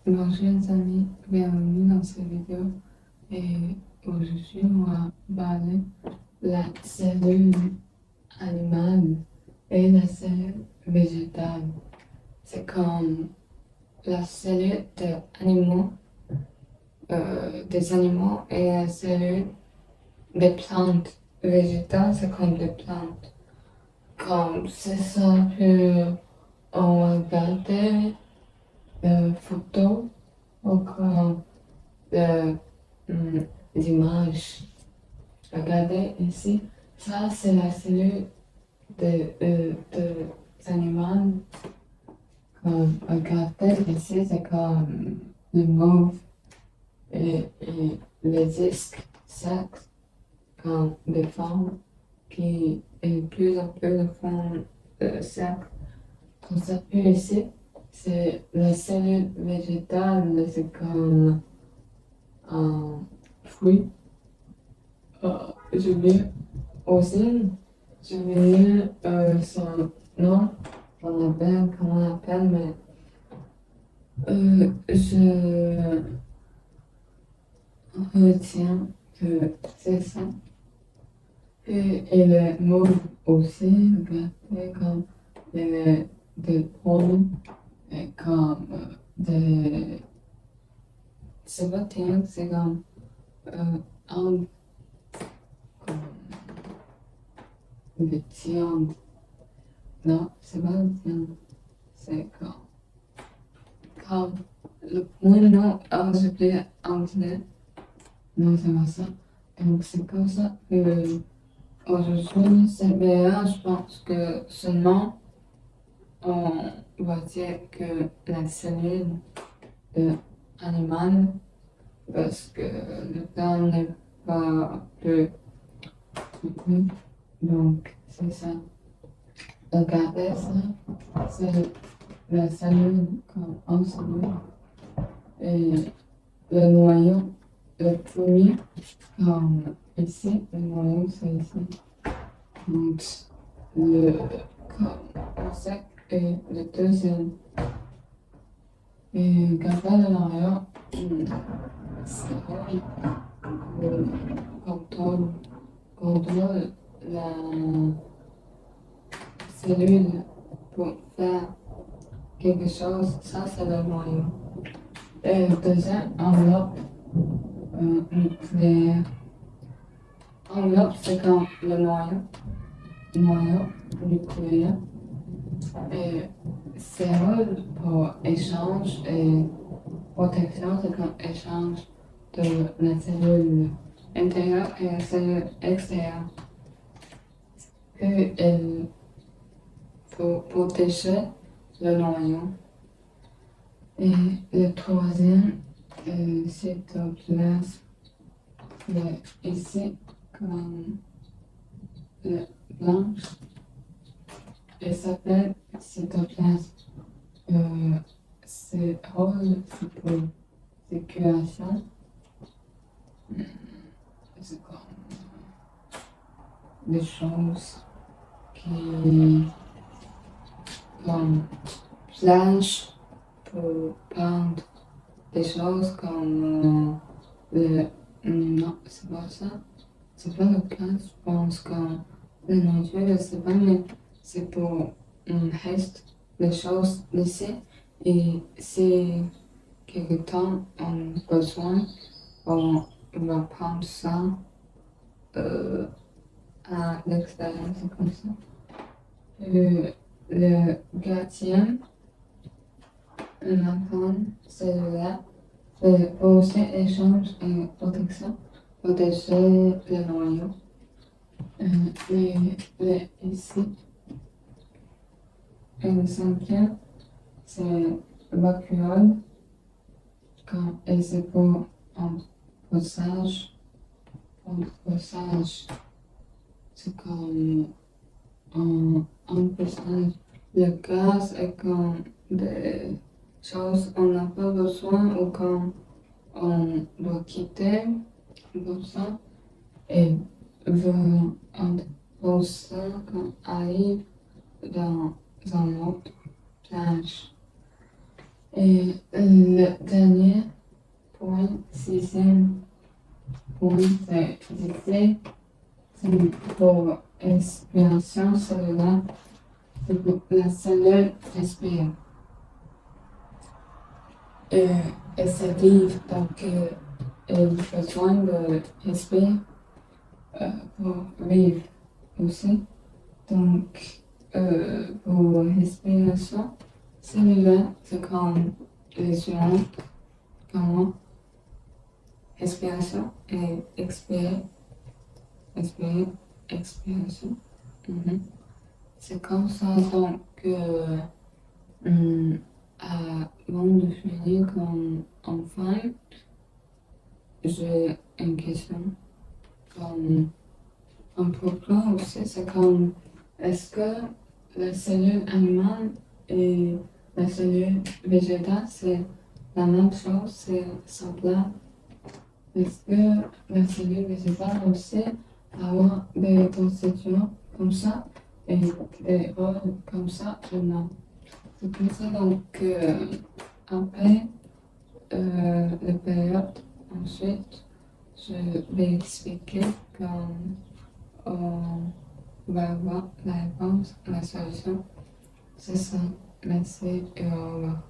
Bonjour les amis, bienvenue dans cette vidéo et aujourd'hui on va parler de la cellule animale et la cellule végétale. C'est comme la cellule des animaux et la cellule des plantes végétales, c'est comme des plantes. Comme c'est ça que on va regarder photos ou comme de l'image. Regardez ici, ça c'est la cellule des animaux. Comme, regardez ici, c'est comme le mauve et les disques secs comme des formes qui est plus en plus de forme sec. Comme ça, puis ici, c'est la cellule végétale, c'est comme un fruit. Je vais aussi, je vais lire son nom, comment on l'appelle, mais je retiens que c'est ça. Et le mot aussi, regardez comme des pommes, et comme des... C'est pas tiens, c'est comme un, comme des viande. Non, c'est pas une viande, c'est comme le point non algébrien anglais. Non, c'est pas ça. Donc c'est comme ça que aujourd'hui, c'est bien, je pense que seulement on va dire que la cellule de animal, parce que le temps n'est pas plus. Donc c'est ça. Regardez ça, c'est la cellule comme un cellule. Et le noyau, le premier, comme ici, le noyau c'est ici. Donc, le, comme sec et le deuxième. Et regardez le noyau, c'est le contrôle la cellule pour faire quelque chose, ça c'est le noyau. Et le deuxième, enveloppe nucléaire. Enveloppe, c'est comme le noyau nucléaire. Et cellule pour échange et protection, c'est comme échange de la cellule intérieure et la cellule extérieure. Puis elle faut protéger le noyau. Et le troisième, cytoplasme. Ici, comme le blanche, elle s'appelle cytoplasme. C'est rôle pour circulation. C'est comme des choses qui, comme plage pour peindre des choses comme non, c'est pas ça. C'est pas le cas, je pense que la nourriture, je sais pas, mais c'est pour reste les choses ici. Et si quelque temps on a besoin, on va prendre ça à l'extérieur, c'est comme ça. Le gardien, l'enfant cellulaire, c'est aussi échange et protection, protéger le noyau. Ici, le cinquième, c'est vacuole, et c'est pour un brossage, c'est comme un brossage. Le gaz est comme des choses on n'a pas besoin ou quand on doit quitter pour ça. Et veut un brossage quand arrive dans un autre plage. Et le dernier point, sixième point, c'est d'essayer. C'est pour respiration cellulaire. C'est pour la cellule respire. Et c'est vivre, donc elle a besoin de respirer pour vivre aussi. Donc, pour respiration cellulaire, c'est comme les humains, comment respiration et expirer, respirer, expiration. Mhm. C'est comme ça, donc, avant de finir comme enfin, j'ai une question. Comme un problème aussi, c'est comme est-ce que la cellule animale et la cellule végétale, c'est la même chose, c'est semblable? Est-ce que la cellule végétale aussi avoir des constituants comme ça et des rôles comme ça ou non? C'est pour ça donc après la période, ensuite, je vais expliquer comme on va avoir la réponse, la solution. C'est ça. Merci et au revoir.